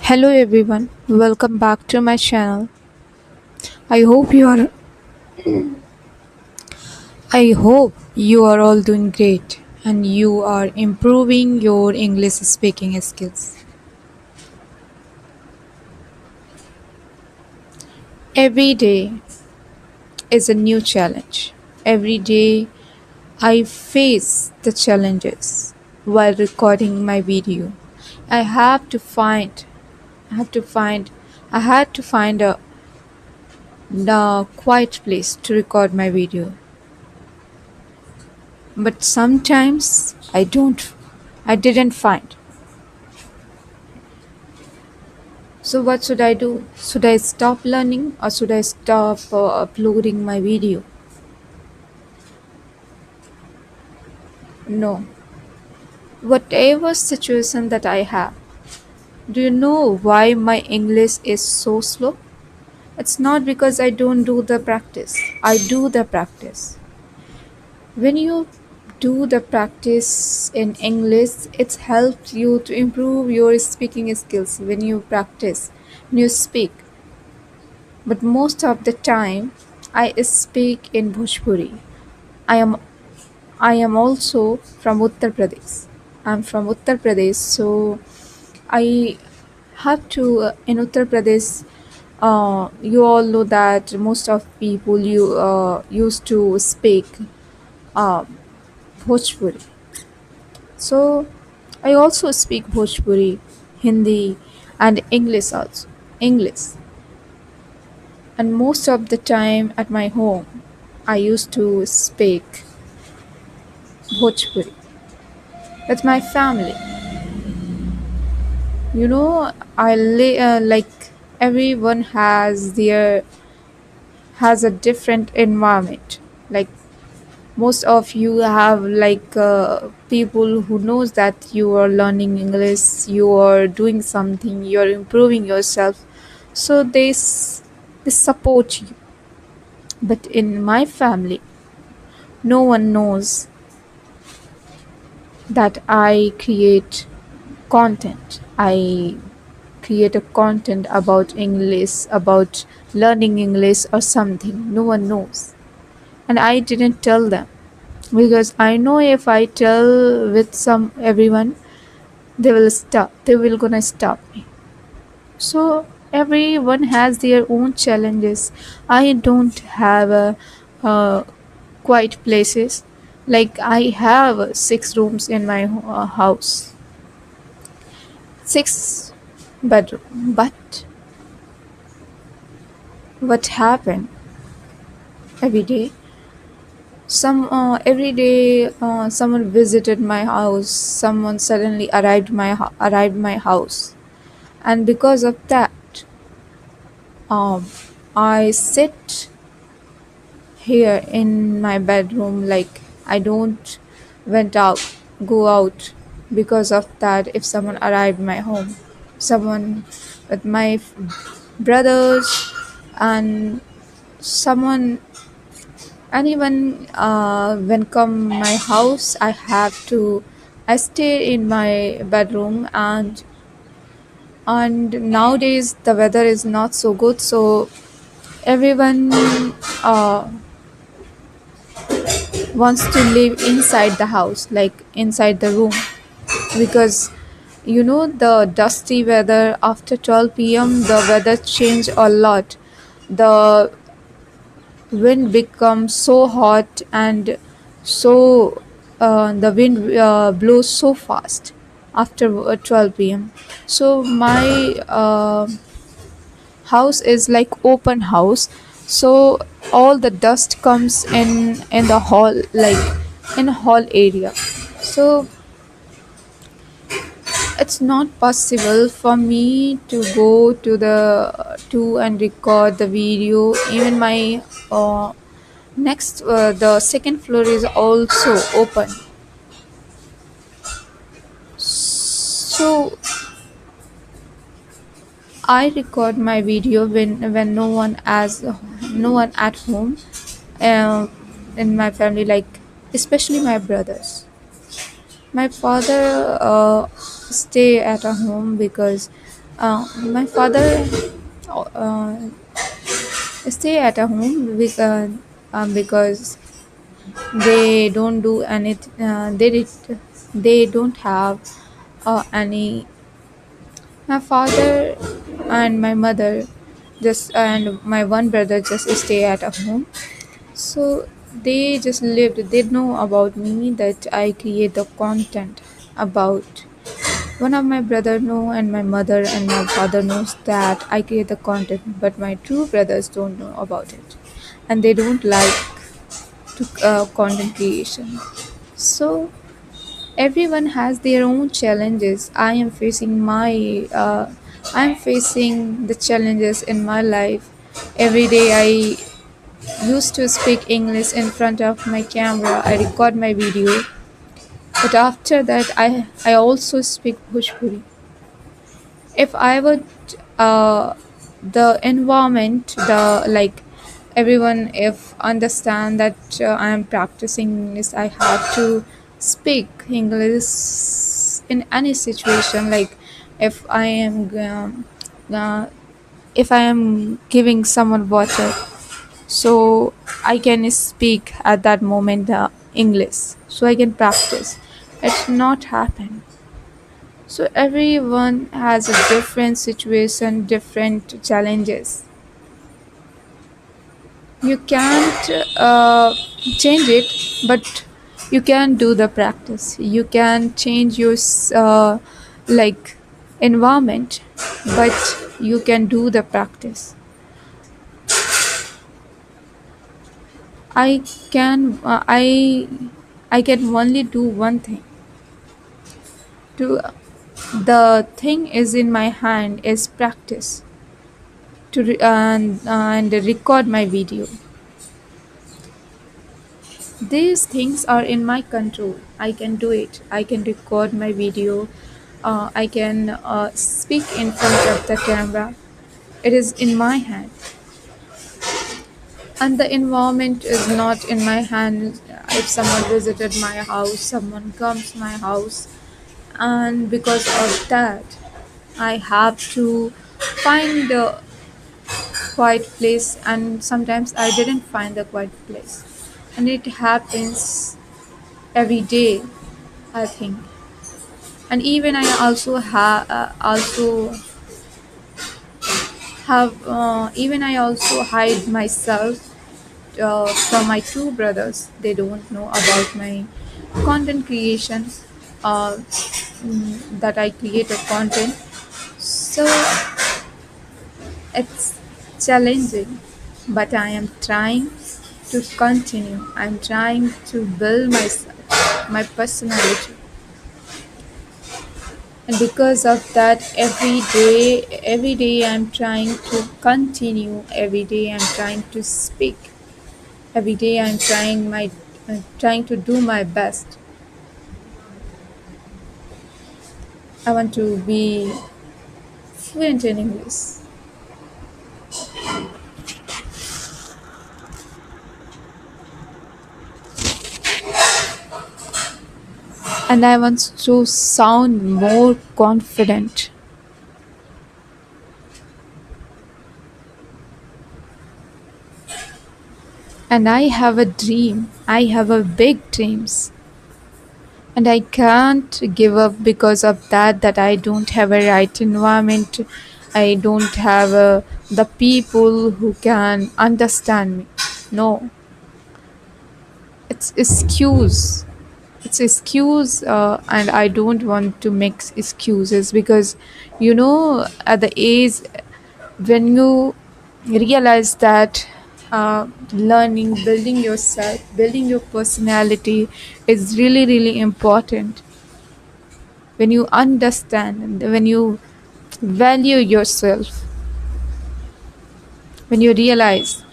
Hello everyone, welcome back to my channel. I hope you are I hope you are all doing great and you are improving your English speaking skills. Every day is a new challenge. Every day I face the challenges while recording my video. I have to find I have to find I had to find a quiet place to record my video. But sometimes I didn't find. So what should I do? Should I stop learning or should I stop uploading my video? No. Whatever situation that I have, do you know why my English is so slow? It's not because I don't do the practice. I do the practice. When you do the practice in English, it helps you to improve your speaking skills when you practice, when you speak. But most of the time, I speak in Bhojpuri. I am I am also from Uttar Pradesh. I'm from Uttar Pradesh, so I have to in Uttar Pradesh. You all know that most of people you used to speak uh, Bhojpuri. So I also speak Bhojpuri, Hindi, and English also. English. And most of the time at my home, I used to speak Bhojpuri with my family. Like everyone has a different environment. Like most of you have people who knows that you are learning English, you are doing something, you are improving yourself. So they support you. But in my family, no one knows that I create content. I create a content about English, about learning English or something. No one knows. And I didn't tell them because I know if I tell with some everyone, they will stop. They will gonna stop me. So everyone has their own challenges. I don't have a quiet places. Like I have 6 rooms in my house, 6 bedroom. But what happened every day? Every day, someone visited my house. Someone suddenly arrived my house, and because of that, um, I sit here in my bedroom. Like I don't went out, go out because of that. If someone arrived my home, someone with my brothers and someone anyone when come my house, I stay in my bedroom. And nowadays the weather is not so good, so everyone uh, wants to live inside the house, like inside the room, because the dusty weather after 12 p.m. the weather change a lot. The wind becomes so hot, and so the wind blows so fast after 12 p.m. So my house is like open house, so all the dust comes in the hall, like in hall area. So it's not possible for me to go to and record the video. Even my the second floor is also open. So I record my video when no one at home, uh, in my family, like especially my brothers. My father stay at a home because My father uh, stay at a home because they don't do anything. They don't have any. My father and my mother just and my one brother just stay at a home. So they just lived. They know about me that I create the content about. One of my brother know and my mother and my father knows that I create the content, but my two brothers don't know about it, and they don't like to content creation. So everyone has their own challenges. I'm facing the challenges in my life. Every day I used to speak English in front of my camera. I record my video, but after that I also speak Bhojpuri. If I would the environment, the like everyone if understand that I am practicing English, I have to speak English in any situation. Like if I am uh, if I am giving someone water, so I can speak at that moment English, so I can practice. It's not happen. So everyone has a different situation, different challenges. You can't change it, but you can do the practice. You can change your like environment, but you can do the practice. I can I can only do one thing. To the thing is in my hand is practice and record my video. These things are in my control. I can do it. I can record my video. I can speak in front of the camera. It is in my hand. And the environment is not in my hand. If someone visited my house, someone comes to my house, and because of that, I have to find a quiet place, and sometimes I didn't find the quiet place. And it happens every day, I think. And even I even I also hide myself from my two brothers. They don't know about my content creation, that I create a content. So it's challenging, but I am trying to continue. I'm trying to build myself, my personality. And because of that, every day I'm trying to continue. Every day I'm trying to speak. Every day I'm trying to do my best. I want to be fluent in English. And I want to sound more confident. And I have a dream. I have a big dreams. And I can't give up because of that I don't have a right environment. I don't have the people who can understand me. No, it's excuse. It's excuse, and I don't want to make excuses because, at the age when you realize that learning, building yourself, building your personality is really, really important. When you understand and when you value yourself, when you realize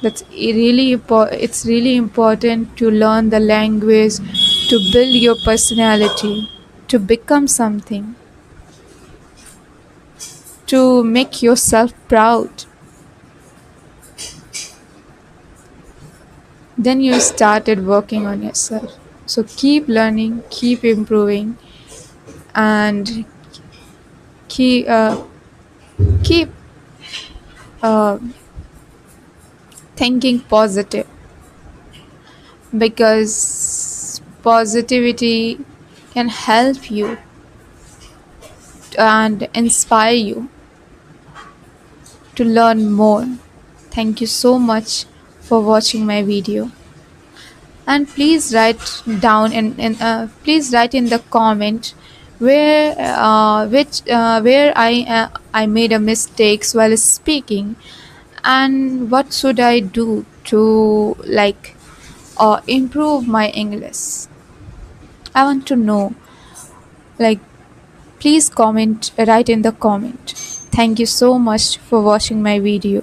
it's really important to learn the language, to build your personality, to become something, to make yourself proud. Then you started working on yourself. So keep learning, keep improving, and keep Keep uh, thinking positive, because positivity can help you and inspire you to learn more. Thank you so much for watching my video. And please write down please write in the comment where I made a mistakes while speaking, and what should I do to improve my English. I want to know. Like, please comment, write in the comment. Thank you so much for watching my video.